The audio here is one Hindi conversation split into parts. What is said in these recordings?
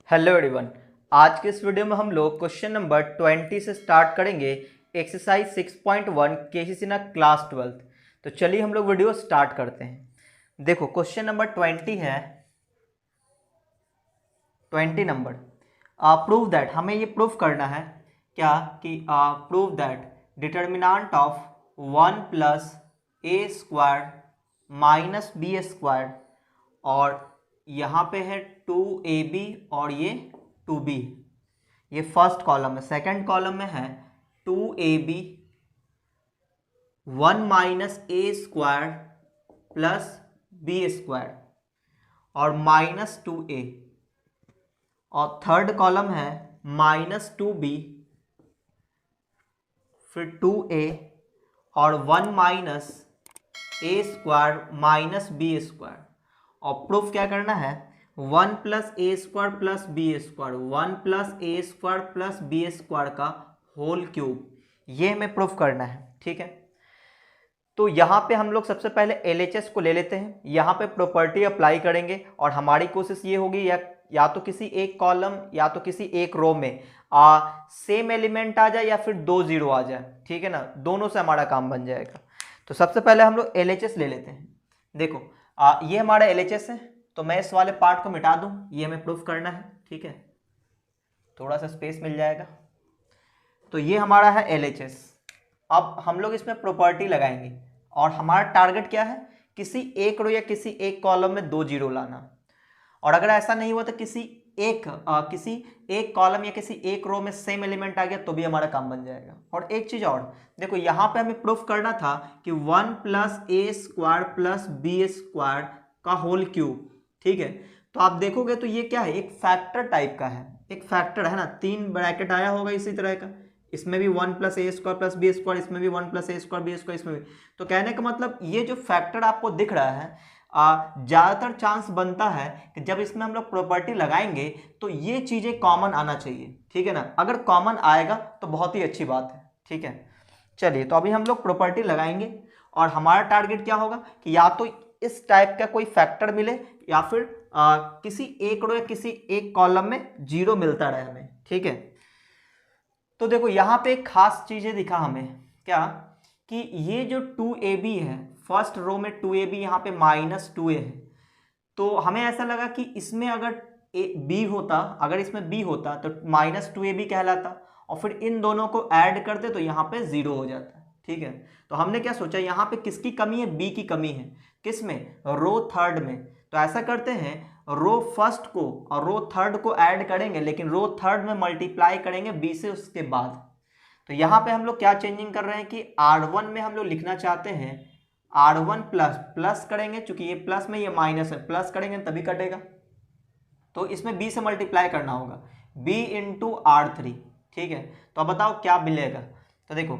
Hello everyone. आज के इस वीडियो में हम लोग क्वेश्चन नंबर 20 से स्टार्ट करेंगे। एक्सरसाइज 6.1 केसीसी ना क्लास 12। तो चलिए हम लोग वीडियो स्टार्ट करते हैं। देखो क्वेश्चन नंबर 20 है, 20 नंबर। प्रूव दैट, हमें ये प्रूफ करना है क्या कि prove that determinant of 1 plus A square minus B square, और यहाँ पे है 2ab और ये 2b। ये फर्स्ट कॉलम है। सेकंड कॉलम में है 2ab 1 माइनस ए स्क्वायर प्लस बी स्क्वायर और माइनस 2a, और थर्ड कॉलम है माइनस 2b फिर 2a और 1 माइनस ए स्क्वायर माइनस बी स्क्वायर। और प्रूफ क्या करना है, 1 प्लस ए square plus B square, 1 plus ए स्क्वायर प्लस बी स्क्वायर का होल क्यूब, ये हमें प्रूफ करना है। ठीक है, तो यहाँ पे हम लोग सबसे पहले LHS को ले लेते हैं। यहाँ पे प्रॉपर्टी अप्लाई करेंगे और हमारी कोशिश ये होगी या तो किसी एक कॉलम या तो किसी एक रो में सेम एलिमेंट आ जाए या फिर 2 0 आ जाए। ठीक है ना, दोनों से हमारा काम बन जाएगा। तो सबसे पहले हम लोग LHS ले लेते हैं। देखो ये हमारा LHS है, तो मैं इस वाले पार्ट को मिटा दूं, ये हमें प्रूफ करना है। ठीक है, थोड़ा सा स्पेस मिल जाएगा। तो ये हमारा है LHS। अब हम लोग इसमें प्रॉपर्टी लगाएंगे और हमारा टारगेट क्या है, किसी एक रो या किसी एक कॉलम में 2 0 लाना। और अगर ऐसा नहीं हुआ तो किसी एक कॉलम या किसी एक रो में सेम एलिमेंट आ गया तो भी हमारा काम बन जाएगा। और एक चीज और देखो, यहाँ पे हमें प्रूफ करना था कि 1 प्लस ए स्क्वायर प्लस बी स्क्वायर का होल क्यूब। ठीक है, तो आप देखोगे तो ये क्या है, एक फैक्टर टाइप का है, एक फैक्टर है ना। 3 ब्रैकेट आया होगा इसी तरह का, इसमें भी 1 प्लस ए स्क्वायर प्लस बी स्क्वायर, इसमें भी 1 प्लस ए स्क्वायर बी स्क्वायर, इसमें भी। तो कहने का मतलब ये जो फैक्टर आपको दिख रहा है, ज़्यादातर चांस बनता है कि जब इसमें हम लोग प्रॉपर्टी लगाएंगे तो ये चीज़ें कॉमन आना चाहिए। ठीक है ना, अगर कॉमन आएगा तो बहुत ही अच्छी बात है। ठीक है, चलिए तो अभी हम लोग प्रॉपर्टी लगाएंगे और हमारा टारगेट क्या होगा कि या तो इस टाइप का कोई फैक्टर मिले या फिर किसी एक रो या किसी एक कॉलम में 0 मिलता रहे हमें। ठीक है, तो देखो यहाँ पे एक खास चीज़ें दिखा हमें क्या, कि ये जो 2ab है, फर्स्ट रो में 2ab, यहाँ पे माइनस 2a है। तो हमें ऐसा लगा कि इसमें अगर b होता, अगर इसमें b होता तो माइनस 2ab कहलाता, और फिर इन दोनों को ऐड करते तो यहाँ पे 0 हो जाता। ठीक है, तो हमने क्या सोचा, यहाँ पे किसकी कमी है, b की कमी है। किसमें, रो थर्ड में। तो ऐसा करते हैं, रो फर्स्ट को और रो थर्ड को ऐड करेंगे, लेकिन रो थर्ड में मल्टीप्लाई करेंगे b से उसके बाद। तो यहाँ पे हम लोग क्या चेंजिंग कर रहे हैं कि R1 में हम लोग लिखना चाहते हैं R1 प्लस, प्लस करेंगे चूंकि ये प्लस में ये माइनस है, प्लस करेंगे तभी कटेगा। तो इसमें b से मल्टीप्लाई करना होगा, b इंटू R3। ठीक है, तो अब बताओ क्या मिलेगा। तो देखो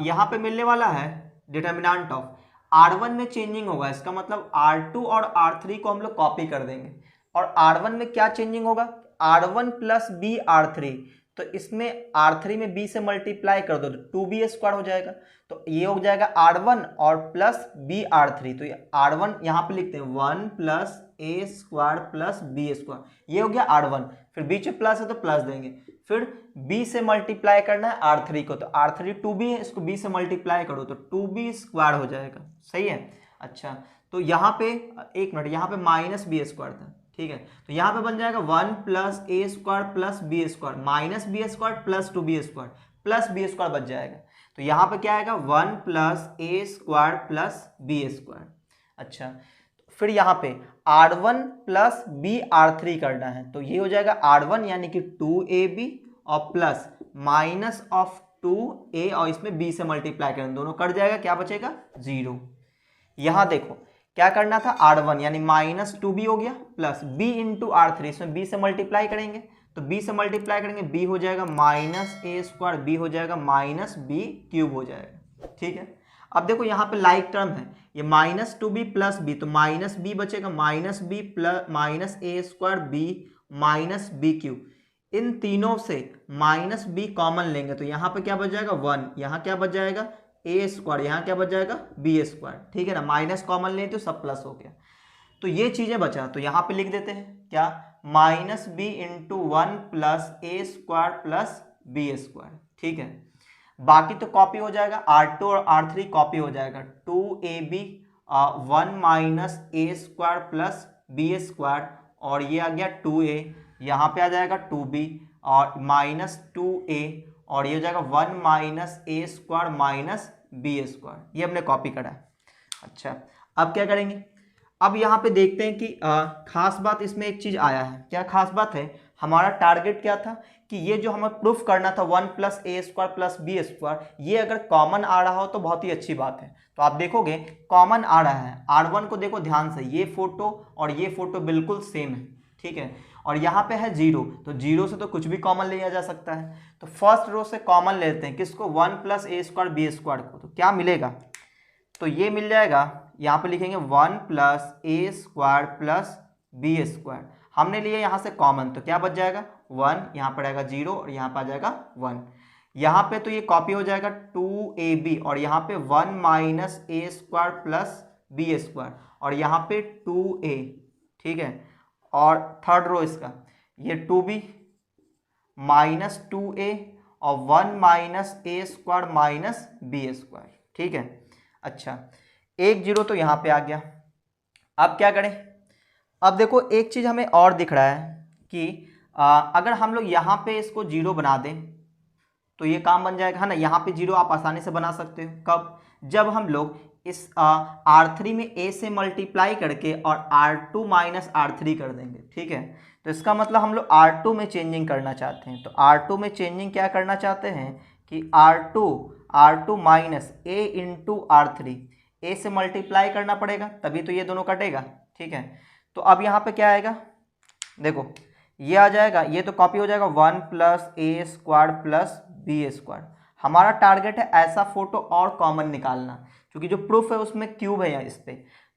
यहाँ पे मिलने वाला है डिटर्मिनेंट ऑफ R1 में चेंजिंग होगा, इसका मतलब R2 और R3 को हम लोग कॉपी कर देंगे। और R1 में क्या चेंजिंग होगा, R1 प्लस बी R3, तो इसमें R3 में b से मल्टीप्लाई कर दो तो 2b स्क्वायर हो जाएगा। तो ये हो जाएगा R1 और प्लस बी R3। तो ये R1 यहाँ पे लिखते हैं 1 प्लस ए स्क्वायर प्लस बी स्क्वायर, ये हो गया R1। फिर बीच में प्लस है तो प्लस देंगे, फिर b से मल्टीप्लाई करना है R3 को, तो R3 2b है, इसको b से मल्टीप्लाई करो तो 2b स्क्वायर हो जाएगा। सही है। अच्छा, तो यहाँ पे एक मिनट, यहाँ पे माइनस बी स्क्वायर था। ठीक है, तो यहाँ पे बन जाएगा 1 प्लस ए square plus B square minus B square plus 2b square plus B square बच जाएगा। तो यहाँ पे क्या आएगा, 1 प्लस ए स्क्वायर प्लस बी स्क्वायर। अच्छा, फिर यहाँ पे R1 प्लस बी R3 करना है, तो ये हो जाएगा R1 यानी कि 2ab और प्लस माइनस ऑफ 2a और इसमें b से मल्टीप्लाई करें, दोनों कट जाएगा, क्या बचेगा 0। यहाँ देखो क्या करना था, R1 यानी माइनस 2b हो गया प्लस b इंटू R3, इसमें b से मल्टीप्लाई करेंगे, तो b से मल्टीप्लाई करेंगे b हो जाएगा माइनस ए स्क्वायर, b हो जाएगा माइनस बी क्यूब हो जाएगा। ठीक है, अब देखो यहाँ पे लाइक टर्म है, ये माइनस 2b प्लस b, तो माइनस b बचेगा माइनस b प्लस माइनस ए square b minus B cube. इन तीनों से माइनस b कॉमन लेंगे तो यहाँ पे क्या बच जाएगा 1, यहाँ क्या बच जाएगा ए स्क्वायर, यहाँ क्या बच जाएगा बी स्क्वायर। ठीक है ना, माइनस कॉमन ले तो सब प्लस हो गया। तो ये चीजें बचा, तो यहाँ पे लिख देते हैं क्या, माइनस बी इंटू 1 प्लस ए स्क्वायर प्लस बी स्क्वायर। ठीक है, बाकी तो कॉपी हो जाएगा, R2 और R3 कॉपी हो जाएगा। 2ab 1 माइनस ए स्क्वायर प्लस बी स्क्वायर, और ये आ गया 2a, यहाँ पे आ जाएगा 2b और माइनस 2a, और ये हो जाएगा 1 माइनस ए स्क्वायर माइनस बी स्क्वायर। ये हमने कॉपी करा है। अच्छा, अब क्या करेंगे, अब यहाँ पे देखते हैं कि खास बात इसमें एक चीज आया है। क्या खास बात है, हमारा टारगेट क्या था कि ये जो हमें प्रूफ करना था 1 प्लस ए स्क्वायर प्लस बी स्क्वायर, ये अगर कॉमन आ रहा हो तो बहुत ही अच्छी बात है। तो आप देखोगे कॉमन आ रहा है, R1 को देखो ध्यान से, ये फोटो और ये फोटो बिल्कुल सेम है। ठीक है, और यहाँ पे है 0, तो 0 से तो कुछ भी कॉमन लिया जा सकता है। तो फर्स्ट रो से कॉमन लेते हैं किसको, 1 प्लस ए स्क्वायर बी स्क्वायर को। तो क्या मिलेगा, तो ये मिल जाएगा, यहाँ पे लिखेंगे 1 प्लस ए स्क्वायर प्लस बी स्क्वायर। हमने लिया यहाँ से कॉमन, तो क्या बच जाएगा 1, यहाँ पर आएगा 0 और यहाँ पर आ जाएगा 1। यहाँ पे तो ये कॉपी हो जाएगा 2ab, और यहाँ पे 1 माइनस ए स्क्वायर प्लस बी स्क्वायर, और यहाँ पे 2a। ठीक है, और थर्ड रो इसका ये 2b माइनस 2a और 1 माइनस ए स्क्वायर माइनस बी स्क्वायर। ठीक है, अच्छा 1 0 तो यहाँ पे आ गया। अब क्या करें, अब देखो एक चीज़ हमें और दिख रहा है कि अगर हम लोग यहाँ पे इसको 0 बना दें तो ये काम बन जाएगा, है ना। यहाँ पे 0 आप आसानी से बना सकते हो, कब, जब हम लोग इस R3 में a से मल्टीप्लाई करके और R2 माइनस R3 कर देंगे। ठीक है, तो इसका मतलब हम लोग R2 में चेंजिंग करना चाहते हैं। तो R2 में चेंजिंग क्या करना चाहते हैं कि R2 minus a into R3, a से मल्टीप्लाई करना पड़ेगा तभी तो ये दोनों कटेगा। ठीक है, तो अब यहाँ पे क्या आएगा, देखो ये आ जाएगा, ये तो कॉपी हो जाएगा 1 प्लस ए स्क्वायर प्लस बी स्क्वायर। हमारा टारगेट है ऐसा फोटो और कॉमन निकालना, क्योंकि जो प्रूफ है उसमें क्यूब है इस पे,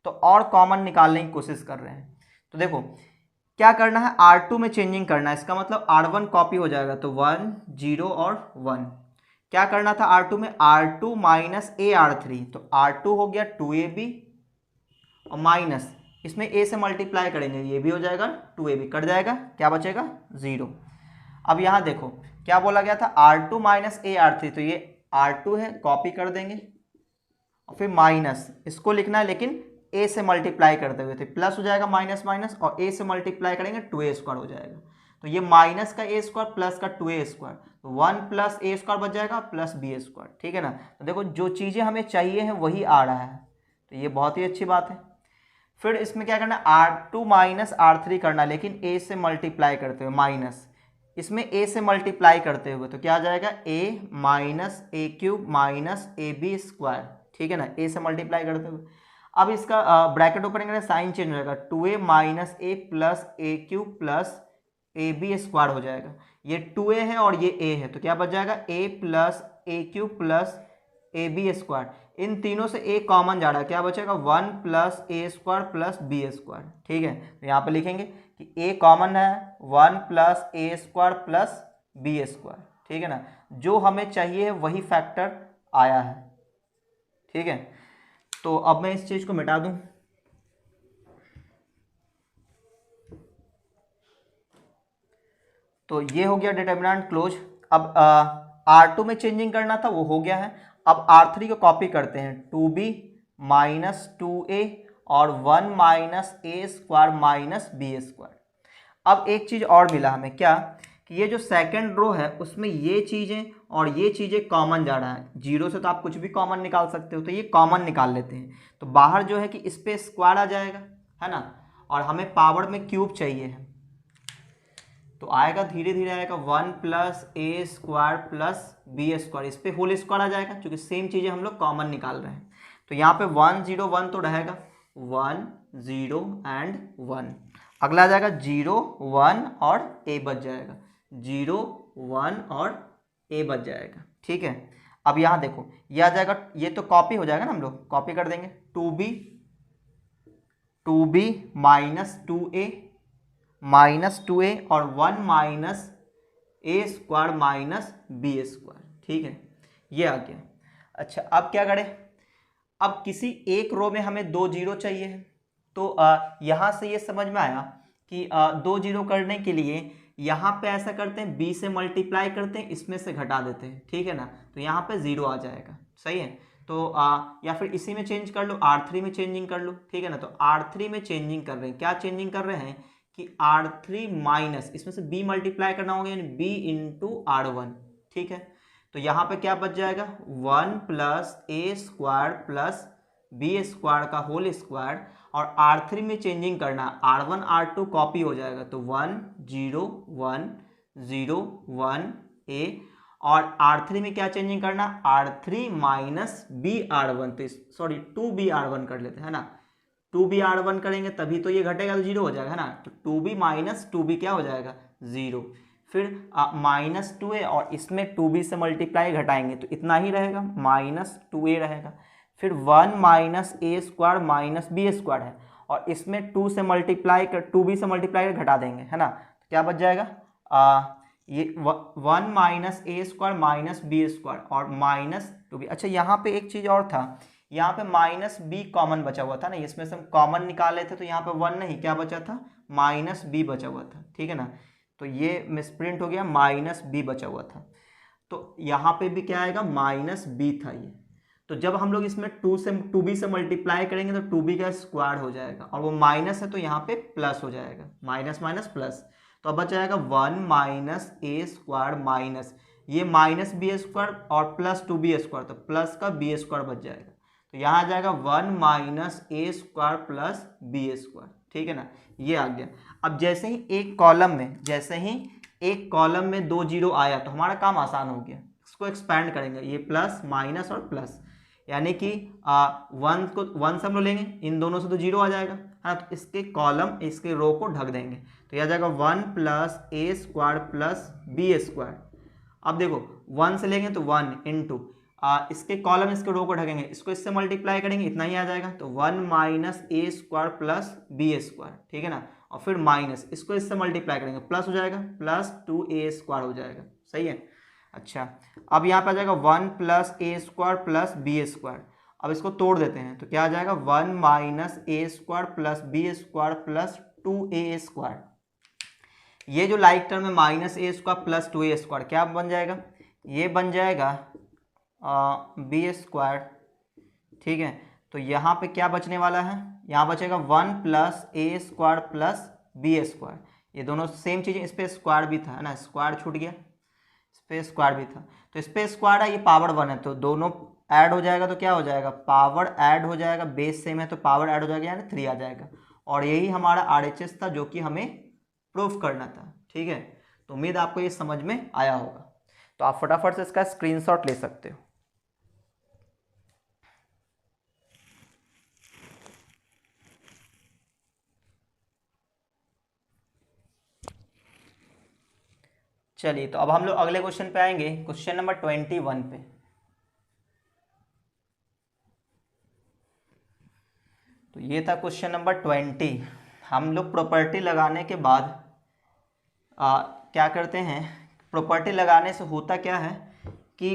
तो और कॉमन निकालने की कोशिश कर रहे हैं। तो देखो क्या करना है, R2 में चेंजिंग करना है, इसका मतलब R1 कॉपी हो जाएगा, तो 1 0 और 1। क्या करना था R2 में, R2 माइनस ए R3, तो R2 हो गया 2ab और माइनस इसमें a से मल्टीप्लाई करेंगे, ये भी हो जाएगा 2ab, कट जाएगा, क्या बचेगा 0। अब यहाँ देखो क्या बोला गया था, R2 माइनस ए R3, तो ये R2 है, कॉपी कर देंगे और फिर माइनस इसको लिखना है लेकिन a से मल्टीप्लाई करते हुए, तो प्लस हो जाएगा माइनस माइनस, और a से मल्टीप्लाई करेंगे 2a स्क्वायर हो जाएगा। तो ये माइनस का a स्क्वायर प्लस का 2a स्क्वायर, तो 1 प्लस a स्क्वायर बच जाएगा प्लस b स्क्वायर। ठीक है ना, तो देखो जो चीज़ें हमें चाहिए हैं वही आ रहा है, तो ये बहुत ही अच्छी बात है। फिर इसमें क्या करना है, R2 माइनस R3 करना, लेकिन a से मल्टीप्लाई करते हुए, माइनस इसमें a से मल्टीप्लाई करते हुए, तो क्या आ जाएगा a minus a cube minus a B square. ठीक है ना, a से मल्टीप्लाई करते हुए। अब इसका ब्रैकेट ओपन करेंगे, साइन चेंज हो जाएगा, 2a minus a plus A cube plus A B square हो जाएगा। ये 2a है और ये a है, तो क्या बच जाएगा a plus A cube plus A B square. इन तीनों से a कॉमन जा रहा है, क्या बचेगा 1 प्लस ए स्क्वायर प्लस बी स्क्वायर। ठीक है, तो यहाँ पे लिखेंगे कि a कॉमन है 1 प्लस ए स्क्वायर प्लस बी स्क्वायर। ठीक है ना, जो हमें चाहिए है वही फैक्टर आया है। ठीक है, तो अब मैं इस चीज़ को मिटा दूं, तो ये हो गया डिटर्मिनेंट क्लोज। अब R2 में चेंजिंग करना था वो हो गया है। अब R3 को कॉपी करते हैं, 2b माइनस 2a और 1 माइनस ए स्क्वायर माइनस बी स्क्वायर। अब एक चीज़ और मिला हमें, क्या कि ये जो सेकंड रो है उसमें ये चीज़ें और ये चीज़ें कॉमन जा रहा है। 0 से तो आप कुछ भी कॉमन निकाल सकते हो, तो ये कॉमन निकाल लेते हैं। तो बाहर जो है कि इस पे स्क्वायर आ जाएगा, है ना, और हमें पावर में क्यूब चाहिए है, तो आएगा धीरे धीरे आएगा 1 प्लस ए स्क्वायर प्लस बी स्क्वायर, इस पे होल स्क्वायर आ जाएगा क्योंकि सेम चीज़ें हम लोग कॉमन निकाल रहे हैं। तो यहाँ पे 1 0 1 तो रहेगा, 1 0 एंड 1। अगला आ जाएगा 0 1 और a बच जाएगा, 0 1 और a बच जाएगा। ठीक है, अब यहाँ देखो ये आ जाएगा, ये तो कॉपी हो जाएगा ना, हम लोग कॉपी कर देंगे, 2b minus 2a minus 2a और 1 माइनस ए स्क्वायर माइनस बी स्क्वायर। ठीक है, ये आ गया। अच्छा, अब क्या करें, अब किसी एक रो में हमें 2 0 चाहिए है, तो यहाँ से ये समझ में आया कि कि 2 जीरो करने के लिए यहाँ पे ऐसा करते हैं, b से मल्टीप्लाई करते हैं, इसमें से घटा देते हैं, ठीक है ना, तो यहाँ पे 0 आ जाएगा, सही है। तो या फिर इसी में चेंज कर लो, R3 में चेंजिंग कर लो, ठीक है ना। तो R3 में चेंजिंग कर रहे हैं, क्या चेंजिंग कर रहे हैं कि R3 माइनस इसमें से b मल्टीप्लाई करना होगा, यानी b इंटू R1, ठीक है। तो यहाँ पे क्या बच जाएगा, 1 प्लस ए स्क्वायर प्लस बी स्क्वायर का होल स्क्वायर, और R3 में चेंजिंग करना, R1 R2 कॉपी हो जाएगा, तो 1 0 1 0 1 a, और R3 में क्या चेंजिंग करना, R3 माइनस बी R1, तो सॉरी 2b R1 कर लेते हैं ना, 2b R1 करेंगे तभी तो ये घटेगा, तो 0 हो जाएगा, है ना। तो 2b माइनस 2b क्या हो जाएगा, 0, फिर माइनस 2a, और इसमें 2b से मल्टीप्लाई घटाएंगे तो इतना ही रहेगा, माइनस 2a रहेगा। फिर 1 माइनस ए स्क्वायर माइनस बी स्क्वायर है, और इसमें 2 से मल्टीप्लाई कर 2b से मल्टीप्लाई कर घटा देंगे, है ना, तो क्या बच जाएगा, ये 1 माइनस ए स्क्वायर माइनस बी स्क्वायर और माइनस 2b। अच्छा यहाँ पे एक चीज़ और था, यहाँ पे माइनस बी कॉमन बचा हुआ था ना, इसमें से हम कॉमन निकाले थे, तो यहाँ पे 1 नहीं, क्या बचा था, माइनस बी बचा हुआ था, ठीक है ना। तो ये मिसप्रिंट हो गया, माइनस बी बचा हुआ था, तो यहाँ पे भी क्या आएगा, माइनस बी था ये। तो जब हम लोग इसमें 2b से मल्टीप्लाई करेंगे तो 2b का स्क्वायर हो जाएगा, और वो माइनस है तो यहाँ पे प्लस हो जाएगा, माइनस माइनस प्लस, तो अब बच जाएगा 1 माइनस ए स्क्वायर माइनस ये माइनस बी स्क्वायर और प्लस 2b स्क्वायर, तो प्लस का बी स्क्वायर बच जाएगा, तो यहाँ आ जाएगा 1 माइनस ए स्क्वायर प्लस बी स्क्वायर, ठीक है ना, ये आ गया। अब जैसे ही एक कॉलम में 2 जीरो आया तो हमारा काम आसान हो गया, इसको एक्सपैंड करेंगे, ये प्लस माइनस और प्लस, यानी कि 1 से हम लोग लेंगे, इन दोनों से तो 0 आ जाएगा, है ना, तो इसके कॉलम इसके रो को ढक देंगे, तो यह आ जाएगा 1 प्लस ए स्क्वायर प्लस बी स्क्वायर। अब देखो 1 से लेंगे तो 1 इंटू इसके कॉलम इसके रो को ढकेंगे, इसको इससे मल्टीप्लाई करेंगे, इतना ही आ जाएगा, तो 1 माइनस ए स्क्वायर प्लस बी स्क्वायर, ठीक है ना, और फिर माइनस इसको इससे मल्टीप्लाई करेंगे, प्लस हो जाएगा, प्लस 2a स्क्वायर हो जाएगा, सही है। अच्छा अब यहाँ पे आ जाएगा 1 प्लस ए स्क्वायर प्लस बी स्क्वायर, अब इसको तोड़ देते हैं तो क्या आ जाएगा, 1 माइनस ए square plus B square plus 2a square, ये जो लाइक टर्म है माइनस ए स्क्वायर प्लस 2a स्क्वायर क्या बन जाएगा, ये बन जाएगा बी स्क्वायर, ठीक है। तो यहाँ पे क्या बचने वाला है, यहाँ बचेगा 1 प्लस ए स्क्वायर प्लस बी स्क्वायर, ये दोनों सेम चीज़ें, इस पर स्क्वायर भी था, है ना, स्क्वायर छूट गया, इस पर स्क्वायर भी था, तो इस पर स्क्वायर है, ये पावर 1 है, तो दोनों ऐड हो जाएगा, तो क्या हो जाएगा, पावर ऐड हो जाएगा, बेस सेम है तो पावर ऐड हो जाएगा, यानी 3 आ जाएगा, और यही हमारा RHS था जो कि हमें प्रूफ करना था, ठीक है। तो उम्मीद आपको ये समझ में आया होगा, तो आप फटाफट से इसका स्क्रीनशॉट ले सकते हो। चलिए तो अब हम लोग अगले क्वेश्चन पे आएंगे, क्वेश्चन नंबर 21 पे। तो ये था क्वेश्चन नंबर 20। हम लोग प्रॉपर्टी लगाने के बाद क्या करते हैं, प्रॉपर्टी लगाने से होता क्या है कि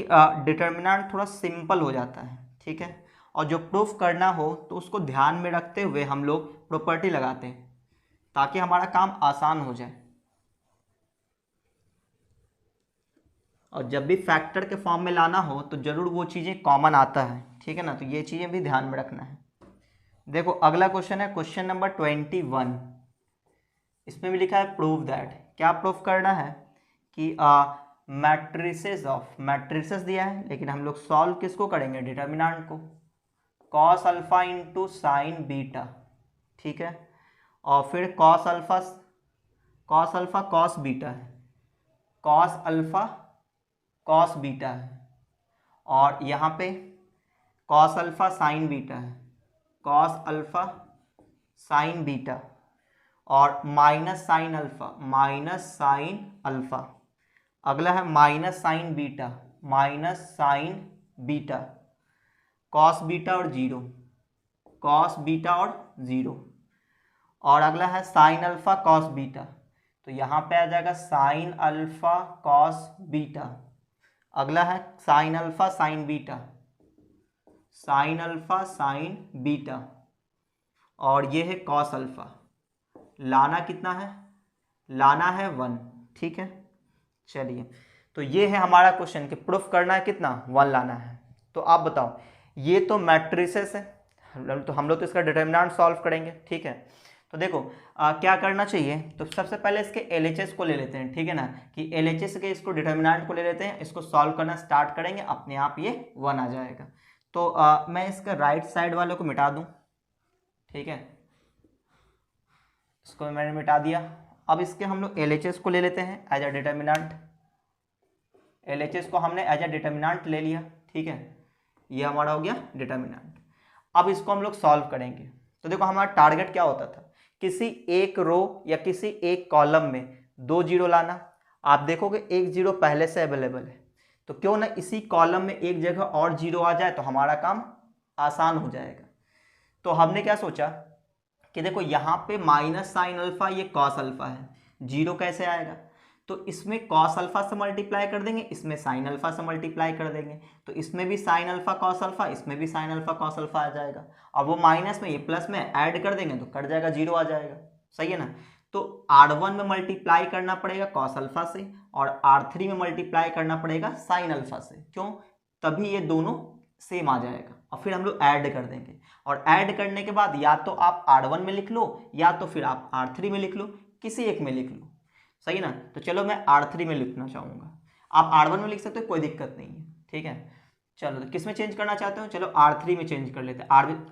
डिटर्मिनेंट थोड़ा सिंपल हो जाता है, ठीक है, और जो प्रूफ करना हो तो उसको ध्यान में रखते हुए हम लोग प्रॉपर्टी लगाते हैं ताकि हमारा काम आसान हो जाए, और जब भी फैक्टर के फॉर्म में लाना हो तो ज़रूर वो चीज़ें कॉमन आता है, ठीक है ना, तो ये चीज़ें भी ध्यान में रखना है। देखो अगला क्वेश्चन है क्वेश्चन नंबर 21, इसमें भी लिखा है प्रूव दैट, क्या प्रूफ करना है कि मैट्रिसेस दिया है, लेकिन हम लोग सॉल्व किसको करेंगे, डिटर्मिनेंट को, cos alpha into sine beta, ठीक है, और फिर कॉस अल्फा कॉस बीटा है, कॉस अल्फा कॉस बीटा है, और यहाँ पे कॉस अल्फा साइन बीटा है, कॉस अल्फा साइन बीटा, और माइनस साइन अल्फा, अगला है minus sign beta, cos beta और जीरो, और अगला है साइन अल्फा कॉस बीटा, तो यहाँ पे आ जाएगा साइन अल्फा कॉस बीटा, अगला है साइन अल्फा साइन बीटा, और ये है कॉस अल्फा, लाना कितना है, लाना है 1, ठीक है। चलिए, तो ये है हमारा क्वेश्चन कि प्रूफ करना है कितना, 1 लाना है। तो आप बताओ, ये तो मैट्रिसेस है, तो हम लोग तो इसका डिटर्मिनेंट सॉल्व करेंगे, ठीक है। तो देखो क्या करना चाहिए, तो सबसे पहले इसके LHS को ले लेते हैं, ठीक है ना, कि LHS के इसको डिटर्मिनेंट को ले लेते हैं, इसको सॉल्व करना स्टार्ट करेंगे, अपने आप ये 1 आ जाएगा। तो मैं इसका राइट साइड वालों को मिटा दूं, ठीक है, इसको मैंने मिटा दिया। अब इसके हम लोग LHS को ले लेते हैं एज अ डिटर्मिनेंट, LHS को हमने एज अ डिटर्मिनेंट ले लिया, ठीक है, ये हमारा हो गया डिटर्मिनेंट। अब इसको हम लोग सॉल्व करेंगे। तो देखो हमारा टारगेट क्या होता था, किसी एक रो या किसी एक कॉलम में 2 जीरो लाना। आप देखोगे एक जीरो पहले से अवेलेबल है, तो क्यों ना इसी कॉलम में एक जगह और जीरो आ जाए तो हमारा काम आसान हो जाएगा। तो हमने क्या सोचा कि देखो यहाँ पे माइनस साइन अल्फा, ये कॉस अल्फा है, जीरो कैसे आएगा, तो इसमें कॉस अल्फा से मल्टीप्लाई कर देंगे, इसमें साइन अल्फा से मल्टीप्लाई कर देंगे, तो इसमें भी साइन अल्फा कॉस अल्फा, इसमें भी साइन अल्फा कॉस अल्फा आ जाएगा। अब वो माइनस में ये प्लस में ऐड कर देंगे तो कट जाएगा, जीरो आ जाएगा, सही है ना। तो R1 में मल्टीप्लाई करना पड़ेगा कॉस अल्फा से और R3 में मल्टीप्लाई करना पड़ेगा साइन अल्फा से, क्यों, तभी ये दोनों सेम आ जाएगा। और फिर हम लोग ऐड कर देंगे, और ऐड करने के बाद या तो आप R1 में लिख लो या तो फिर आप R3 में लिख लो, किसी एक में लिख लो, सही ना। तो चलो मैं R3 में लिखना चाहूँगा, आप R1 में लिख सकते हो, कोई दिक्कत नहीं है, ठीक है। चलो तो किस में चेंज करना चाहते हो, चलो R3 में चेंज कर लेते हैं,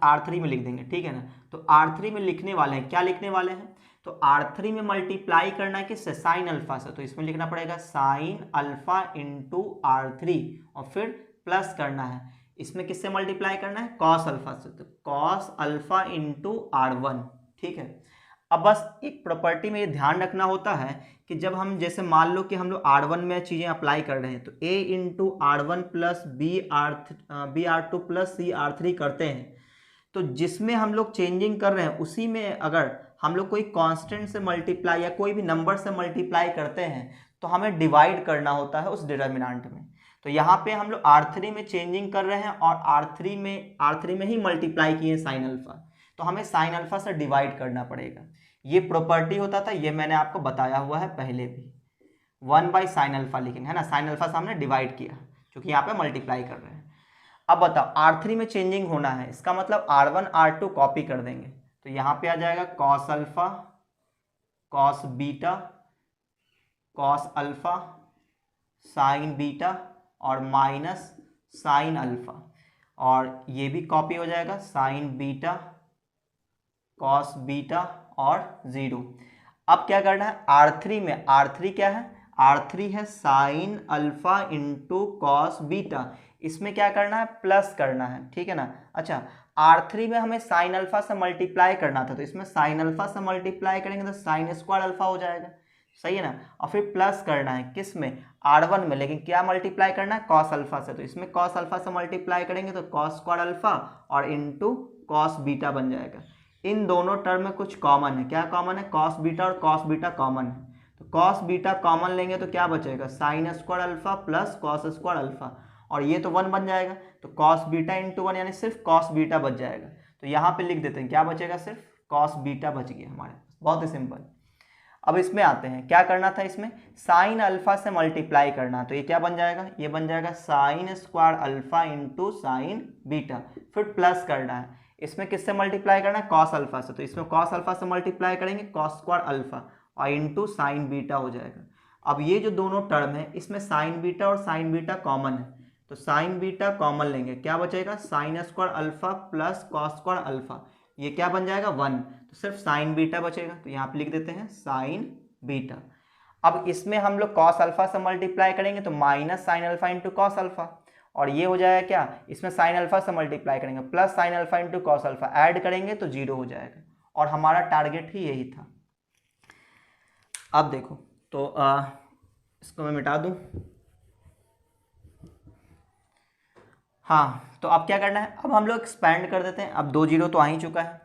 R3 में लिख देंगे, ठीक है ना। तो R3 में लिखने वाले हैं, क्या लिखने वाले हैं, तो R3 में मल्टीप्लाई करना है किससे, साइन अल्फा से, तो इसमें लिखना पड़ेगा साइन अल्फा इंटू R3 और फिर प्लस करना है, इसमें किससे मल्टीप्लाई करना है, कॉस अल्फा से, तो कॉस अल्फा इंटू R1, ठीक है। अब बस एक प्रॉपर्टी में ये ध्यान रखना होता है कि जब हम जैसे मान लो कि हम लोग R1 में चीज़ें अप्लाई कर रहे हैं, तो A into R1 plus BR2 plus CR3 करते हैं, तो जिसमें हम लोग चेंजिंग कर रहे हैं उसी में अगर हम लोग कोई कांस्टेंट से मल्टीप्लाई या कोई भी नंबर से मल्टीप्लाई करते हैं तो हमें डिवाइड करना होता है उस डिटर्मिनेंट में। तो यहाँ पे हम लोग R3 में चेंजिंग कर रहे हैं और R3 में ही मल्टीप्लाई किए साइन अल्फा, तो हमें साइन अल्फा से डिवाइड करना पड़ेगा। ये प्रॉपर्टी होता था, ये मैंने आपको बताया हुआ है पहले भी, 1 बाई साइन अल्फा लिखेंगे, है ना, साइन अल्फा से हमने डिवाइड किया क्योंकि यहाँ पे मल्टीप्लाई कर रहे हैं। अब बताओ R3 में चेंजिंग होना है, इसका मतलब R1 R2 कॉपी कर देंगे, तो यहाँ पे आ जाएगा cos alpha cos beta cos alpha sign beta और माइनस साइन अल्फा, और ये भी कॉपी हो जाएगा साइन बीटा कॉस बीटा और 0। अब क्या करना है R3 में, R3 क्या है, R3 है sine alpha into cos beta, इसमें क्या करना है, प्लस करना है, ठीक है ना। अच्छा, R3 में हमें साइन अल्फा से मल्टीप्लाई करना था, तो इसमें साइन अल्फा से मल्टीप्लाई करेंगे तो साइन स्क्वायर अल्फा हो जाएगा, सही है ना। और फिर प्लस करना है किस में, R1 में, लेकिन क्या मल्टीप्लाई करना है, कॉस अल्फा से, तो इसमें कॉस अल्फा से मल्टीप्लाई करेंगे तो कॉस स्क्वायर अल्फा और इंटू कॉस बीटा बन जाएगा। इन दोनों टर्म में कुछ कॉमन है, क्या कॉमन है, कॉस बीटा और कॉस बीटा कॉमन है, तो कॉस बीटा कॉमन लेंगे तो क्या बचेगा, sine square alpha plus cos square alpha, और ये तो 1 बन जाएगा, तो कॉस बीटा इंटू 1 यानी सिर्फ कॉस बीटा बच जाएगा। तो यहाँ पे लिख देते हैं क्या बचेगा, सिर्फ कॉस बीटा बच गया हमारे पास, बहुत ही सिंपल। अब इसमें आते हैं, क्या करना था, इसमें साइन अल्फा से मल्टीप्लाई करना, तो ये क्या बन जाएगा, ये बन जाएगा sine square alpha into sine beta, फिर प्लस करना है, इसमें किससे मल्टीप्लाई करना है, कॉस अल्फा से, तो इसमें कॉस अल्फा से मल्टीप्लाई करेंगे कॉस स्क्वायर अल्फा और इंटू साइन बीटा हो जाएगा। अब ये जो दोनों टर्म है इसमें साइन बीटा और साइन बीटा कॉमन है, तो साइन बीटा कॉमन लेंगे, क्या बचेगा, sine square alpha plus cos square alpha, ये क्या बन जाएगा 1, तो सिर्फ साइन बीटा बचेगा, तो यहाँ पे लिख देते हैं साइन बीटा। अब इसमें हम लोग कॉस अल्फा से मल्टीप्लाई करेंगे तो minus sine alpha into cos alpha, और ये हो जाएगा क्या, इसमें साइन अल्फा से मल्टीप्लाई करेंगे plus sine alpha into cos alpha, add करेंगे तो 0 हो जाएगा, और हमारा टारगेट ही यही था। अब देखो तो इसको मैं मिटा दूं, हाँ, तो अब क्या करना है, अब हम लोग एक्सपैंड कर देते हैं, अब 2 जीरो तो आ ही चुका है,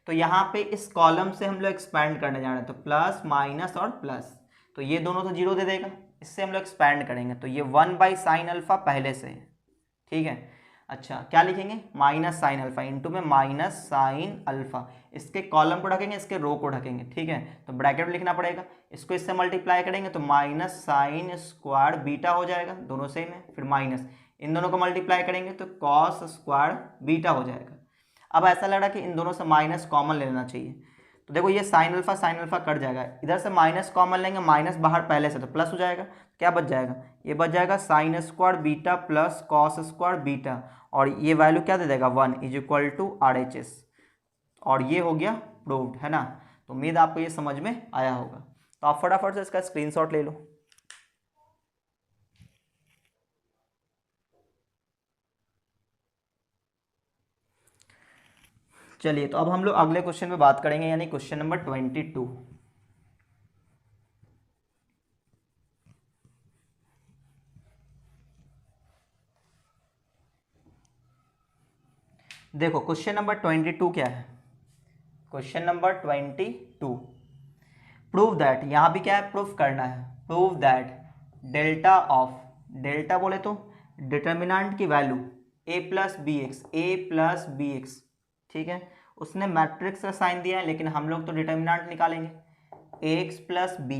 तो यहाँ पे इस कॉलम से हम लोग एक्सपैंड करने जा रहे हैं, तो प्लस माइनस और प्लस, तो ये दोनों तो 0 दे देगा, इससे हम लोग एक्सपैंड करेंगे, तो ये 1 बाई साइन अल्फा पहले से है, ठीक है। अच्छा क्या लिखेंगे, माइनस साइन अल्फा, इंटू में माइनस साइन अल्फा, इसके कॉलम को ढकेंगे, इसके रो को ढकेंगे, ठीक है, तो ब्रैकेट में लिखना पड़ेगा, इसको इससे मल्टीप्लाई करेंगे तो माइनस साइन स्क्वायर बीटा हो जाएगा, दोनों सेम है, फिर माइनस इन दोनों को मल्टीप्लाई करेंगे तो कॉस स्क्वायर बीटा हो जाएगा। अब ऐसा लग रहा है कि इन दोनों से माइनस कॉमन लेना चाहिए, तो देखो ये साइन अल्फा कट जाएगा, इधर से माइनस कॉमन लेंगे, माइनस बाहर पहले से तो प्लस हो जाएगा, क्या बच जाएगा, ये बच जाएगा sine square beta plus cos square beta, और ये वैल्यू क्या दे देगा 1 इज इक्वल टू RHS, और ये हो गया प्रूव्ड, है ना। तो उम्मीद आपको ये समझ में आया होगा, तो आप फटाफट से इसका स्क्रीनशॉट ले लो। चलिए तो अब हम लोग अगले क्वेश्चन पे बात करेंगे, यानी क्वेश्चन नंबर 22। देखो क्वेश्चन नंबर 22 क्या है, क्वेश्चन नंबर 22, प्रूव दैट, यहाँ भी क्या है, प्रूफ करना है, prove that delta of, delta बोले तो डिटर्मिनेंट की value a plus b x, ठीक है, उसने मैट्रिक्स का साइन दिया है, लेकिन हम लोग तो डिटर्मिनेंट निकालेंगे ax प्लस बी,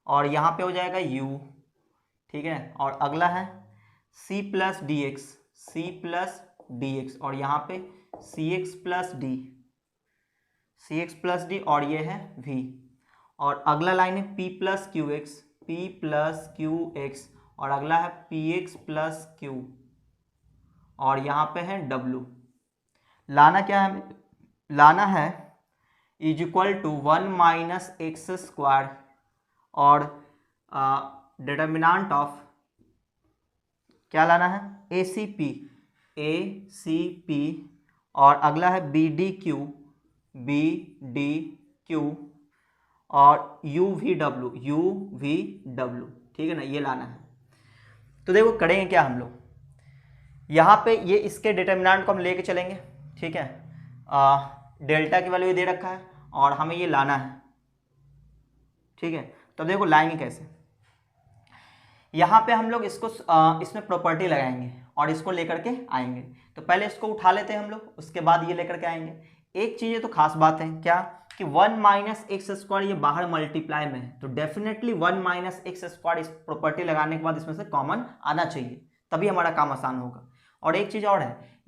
और यहाँ पे हो जाएगा u, ठीक है, और अगला है c प्लस डी एक्स, और यहाँ पे cx प्लस डी, और ये है v, और अगला लाइन है p प्लस क्यू एक्स, और अगला है px प्लस क्यू, और यहाँ पे है w। लाना क्या है, लाना है is equal to 1 minus x square, और डिटर्मिनेंट ऑफ क्या लाना है, ए सी पी, और अगला है बी डी क्यू, और यू वी डब्ल्यू, ठीक है ना, ये लाना है। तो देखो करेंगे क्या हम लोग, यहाँ पे ये इसके डिटर्मिनेंट को हम लेके चलेंगे, ठीक है, डेल्टा की वैल्यू दे रखा है और हमें ये लाना है, ठीक है, तो देखो लाएंगे कैसे, यहाँ पे हम लोग इसको इसमें प्रॉपर्टी लगाएंगे और इसको लेकर के आएंगे, तो पहले इसको उठा लेते हैं हम लोग, उसके बाद ये लेकर के आएंगे। एक चीज़ तो खास बात है क्या कि 1 माइनस एक्स स्क्वायर ये बाहर मल्टीप्लाई में है, तो डेफिनेटली 1 माइनस एक्स स्क्वायर इस प्रॉपर्टी लगाने के बाद इसमें से कॉमन आना चाहिए, तभी हमारा काम आसान होगा। और एक चीज़ और है,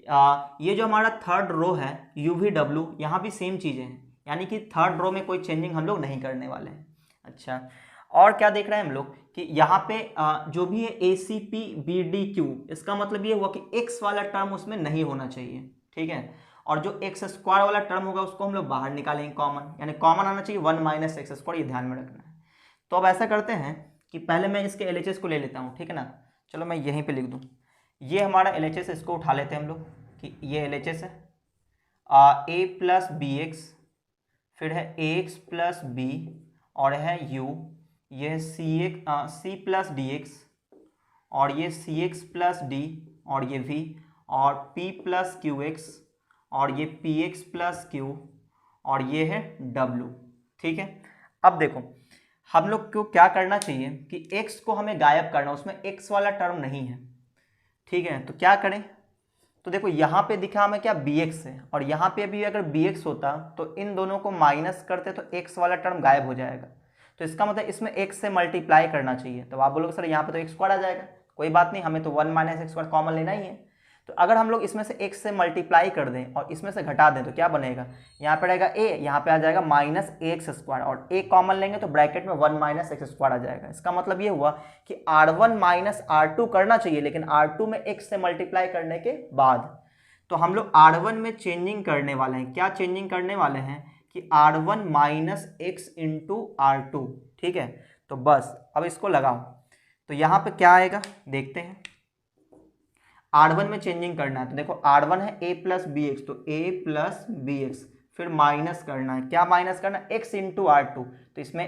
ये जो हमारा थर्ड रो है यू वी डब्ल्यू, यहाँ भी सेम चीज़ें हैं, यानी कि थर्ड रो में कोई चेंजिंग हम लोग नहीं करने वाले हैं। अच्छा, और क्या देख रहे हैं हम लोग कि यहाँ पे जो भी है ए सी पी बी डी क्यू, इसका मतलब ये हुआ कि एक्स वाला टर्म उसमें नहीं होना चाहिए, ठीक है, और जो एक्स स्क्वायर वाला टर्म होगा उसको हम लोग बाहर निकालेंगे कॉमन, यानी कॉमन आना चाहिए 1 माइनस एक्स स्क्वायर, ये ध्यान में रखना है। तो अब ऐसा करते हैं कि पहले मैं इसके LHS को ले लेता हूँ, ठीक है ना, चलो मैं यहीं पे लिख दूँ, ये हमारा LHS, इसको उठा लेते हैं हम लोग कि ये LHS है a प्लस बी एक्स, फिर है ax प्लस बी, और है u, ये है सी प्लस डी एक्स, और ये सी एक्स प्लस डी, और ये v, और p प्लस क्यू एक्स, और ये पी एक्स प्लस क्यू, और ये है w, ठीक है। अब देखो हम लोग को क्या करना चाहिए कि x को हमें गायब करना, उसमें x वाला टर्म नहीं है, ठीक है, तो क्या करें, तो देखो यहाँ पे दिखा हमें क्या bx है, और यहाँ पे भी अगर bx होता तो इन दोनों को माइनस करते तो x वाला टर्म गायब हो जाएगा, तो इसका मतलब इसमें x से मल्टीप्लाई करना चाहिए। तो आप बोलोगे सर यहाँ पे तो x स्क्वायर आ जाएगा, कोई बात नहीं, हमें तो 1 माइनस एक्स स्क्वायर कॉमन लेना ही है। तो अगर हम लोग इसमें से x से मल्टीप्लाई कर दें और इसमें से घटा दें तो क्या बनेगा, यहाँ पे रहेगा a, यहाँ पे आ जाएगा माइनस एक्स स्क्वायर, और a कॉमन लेंगे तो ब्रैकेट में 1 माइनस एक्स स्क्वायर आ जाएगा। इसका मतलब ये हुआ कि r1 माइनस r2 करना चाहिए, लेकिन r2 में x से मल्टीप्लाई करने के बाद, तो हम लोग r1 में चेंजिंग करने वाले हैं, क्या चेंजिंग करने वाले हैं कि r1 minus x into r2, ठीक है। तो बस अब इसको लगाओ, तो यहाँ पे क्या आएगा देखते हैं, r1 में चेंजिंग करना है, तो देखो r1 है a प्लस बी एक्स, तो a प्लस बी एक्स, फिर माइनस करना है, क्या माइनस करना है, x इंटू r2, तो इसमें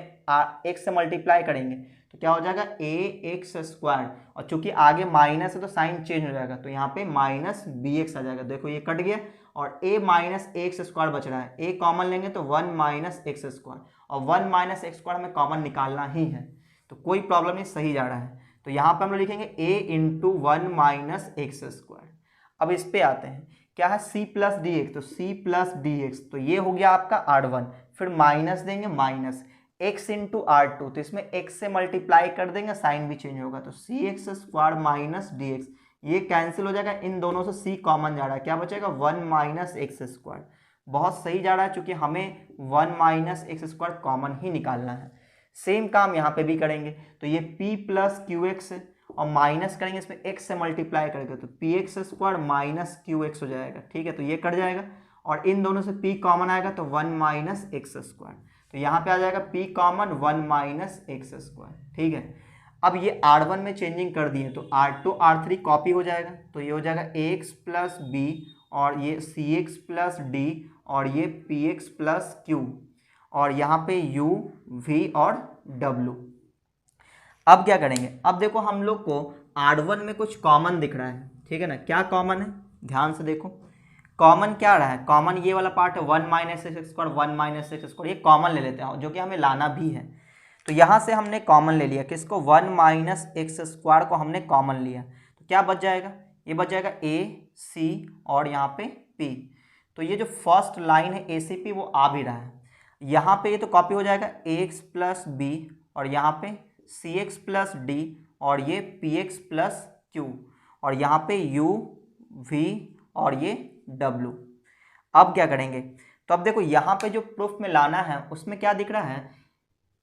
x से मल्टीप्लाई करेंगे तो क्या हो जाएगा a एक्स स्क्वायर, और चूंकि आगे माइनस है तो साइन चेंज हो जाएगा, तो यहाँ पे माइनस बी एक्स आ जाएगा, देखो ये कट गया, और a माइनस एक्स स्क्वायर बच रहा है, a कॉमन लेंगे तो 1 माइनस एक्स स्क्वायर, और 1 माइनस एक्स स्क्वायर हमें कॉमन निकालना ही है, तो कोई प्रॉब्लम नहीं, सही जा रहा है। तो यहाँ पे हम लोग लिखेंगे a into 1 minus x square. अब इस पे आते हैं, क्या है c प्लस डी एक्स, तो c प्लस डी एक्स, तो ये हो गया आपका R1, फिर माइनस देंगे माइनस x इंटू R2, तो इसमें x से मल्टीप्लाई कर देंगे, साइन भी चेंज होगा, तो C X square minus D X, ये कैंसिल हो जाएगा, इन दोनों से c कॉमन जा रहा है, क्या बचेगा 1 माइनस एक्स स्क्वायर, बहुत सही जा रहा है चूंकि हमें 1 माइनस एक्स स्क्वायर कॉमन ही निकालना है। सेम काम यहाँ पे भी करेंगे, तो ये p प्लस क्यू एक्स और माइनस करेंगे इसमें x से मल्टीप्लाई करके, तो P x square minus Q x हो जाएगा, ठीक है, तो ये कट जाएगा और इन दोनों से p कॉमन आएगा तो 1 माइनस एक्स स्क्वायर, तो यहाँ पे आ जाएगा p common 1 minus x square, ठीक है। अब ये R1 में चेंजिंग कर दिए तो R2 R3 कॉपी हो जाएगा, तो ये हो जाएगा ax प्लस बी और ये cx प्लस डी और ये px प्लस क्यू और यहाँ पे u v और w। अब क्या करेंगे, अब देखो हम लोग को R1 में कुछ कॉमन दिख रहा है, ठीक है ना, क्या कॉमन है, ध्यान से देखो कॉमन क्या रहा है, कॉमन ये वाला पार्ट है 1 minus x square 1 minus x square, ये कॉमन ले लेते हैं जो कि हमें लाना भी है, तो यहाँ से हमने कॉमन ले लिया, किसको 1 माइनस एक्स स्क्वायर को हमने कॉमन लिया, तो क्या बच जाएगा, ये बच जाएगा ए सी और यहाँ पे पी, तो ये जो फर्स्ट लाइन है ए सी पी वो आ भी रहा है, यहाँ पे ये तो कॉपी हो जाएगा एक्स प्लस बी और यहाँ पे सी एक्स प्लस डी और ये पी एक्स प्लस क्यू और यहाँ पे यू वी और ये W। अब क्या करेंगे, तो अब देखो यहाँ पे जो प्रूफ में लाना है उसमें क्या दिख रहा है,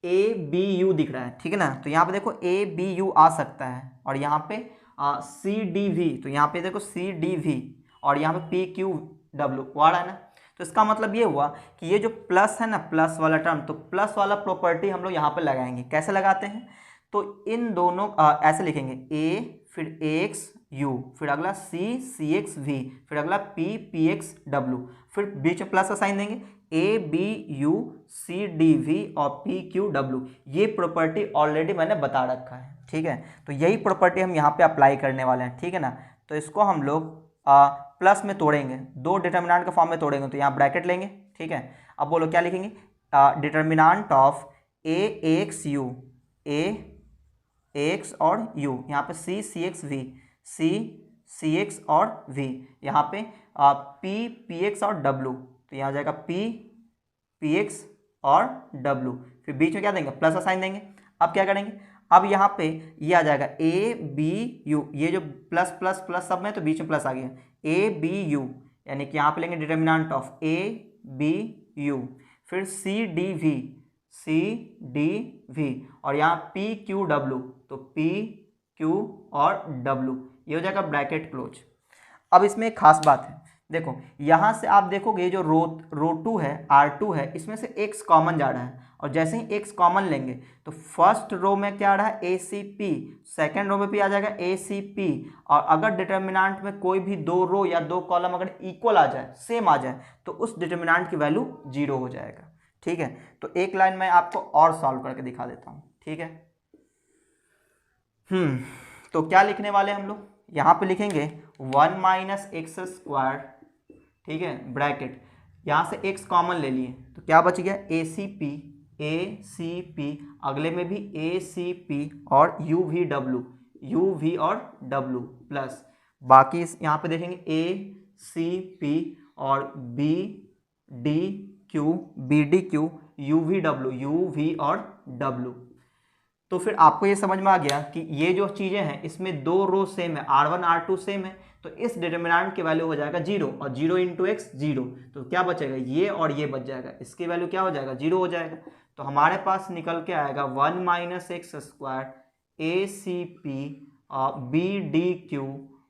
ए बी यू दिख रहा है, ठीक है ना, तो यहाँ पे देखो ए बी यू आ सकता है और यहाँ पे सी डी वी, तो यहाँ पे देखो सी डी वी और यहाँ पे पी क्यू डब्ल्यू वो आ रहा है ना, तो इसका मतलब ये हुआ कि ये जो प्लस है ना, प्लस वाला टर्म, तो प्लस वाला प्रॉपर्टी हम लोग यहाँ पे लगाएंगे, कैसे लगाते हैं, तो इन दोनों ऐसे लिखेंगे ए फिर एक्स यू फिर अगला सी एक्स वी फिर अगला पी एक्स डब्ल्यू, फिर बीच में प्लस का साइन देंगे a b u c d v और पी क्यू डब्ल्यू, ये प्रॉपर्टी ऑलरेडी मैंने बता रखा है, ठीक है, तो यही प्रॉपर्टी हम यहाँ पे अप्लाई करने वाले हैं, ठीक है ना, तो इसको हम लोग प्लस में तोड़ेंगे, दो डिटर्मिनेंट के फॉर्म में तोड़ेंगे, तो यहाँ ब्रैकेट लेंगे, ठीक है, अब बोलो क्या लिखेंगे, determinant of A x you, A x और u, यहाँ पे सी एक्स वी, सी एक्स और v, यहाँ पे पी एक्स और w, तो यहाँ जाएगा पी एक्स और w, फिर बीच में क्या देंगे प्लस का साइन देंगे। अब क्या करेंगे, अब यहाँ पे ये आ जाएगा ए बी यू, ये जो प्लस प्लस प्लस सब में तो बीच में प्लस आ गया, ए बी यू यानी कि यहाँ पे लेंगे determinant of a b u, फिर सी डी वी और यहाँ पी क्यू डब्ल्यू, तो पी क्यू और डब्ल्यू, ये हो जाएगा ब्रैकेट क्लोज। अब इसमें एक खास बात है, देखो यहाँ से आप देखोगे ये जो रो टू है R2 है, इसमें से x कॉमन जा रहा है और जैसे ही x कॉमन लेंगे तो फर्स्ट रो में क्या आ रहा है ACP, सेकेंड रो में भी आ जाएगा ACP, और अगर डिटर्मिनेंट में कोई भी दो रो या दो कॉलम अगर इक्वल आ जाए, सेम आ जाए, तो उस डिटर्मिनेंट की वैल्यू 0 हो जाएगा, ठीक है। तो एक लाइन मैं आपको और सॉल्व करके दिखा देता हूँ, ठीक है। तो क्या लिखने वाले हम लोग, यहाँ पे लिखेंगे 1 माइनस एक्स स्क्वायर, ठीक है, ब्रैकेट, यहाँ से x कॉमन ले लिए तो क्या बच गया ACP, अगले में भी ACP और UV और W प्लस, बाकी यहाँ पे देखेंगे ACP और BDQ UV और W। तो फिर आपको ये समझ में आ गया कि ये जो चीज़ें हैं इसमें दो रो सेम है, R1 R2 सेम है, तो इस डिटर्मिनेंट की वैल्यू हो जाएगा 0 और 0 इंटू एक्स 0, तो क्या बचेगा ये और ये बच जाएगा, इसकी वैल्यू क्या हो जाएगा 0 हो जाएगा, तो हमारे पास निकल के आएगा 1 minus x square ACP BDQ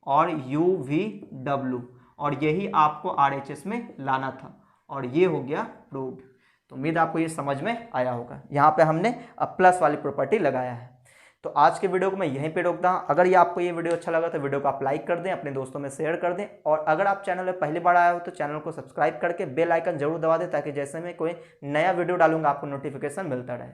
और UVW, और यही आपको RHS में लाना था और ये हो गया प्रूव्ड। तो उम्मीद आपको ये समझ में आया होगा, यहाँ पे हमने प्लस वाली प्रॉपर्टी लगाया है। तो आज के वीडियो को मैं यहीं पे रोकता हूँ। अगर ये आपको ये वीडियो अच्छा लगा तो वीडियो को आप लाइक कर दें, अपने दोस्तों में शेयर कर दें, और अगर आप चैनल में पहली बार आए हो तो चैनल को सब्सक्राइब करके बेल आइकन जरूर दबा दें, ताकि जैसे मैं कोई नया वीडियो डालूंगा आपको नोटिफिकेशन मिलता रहे।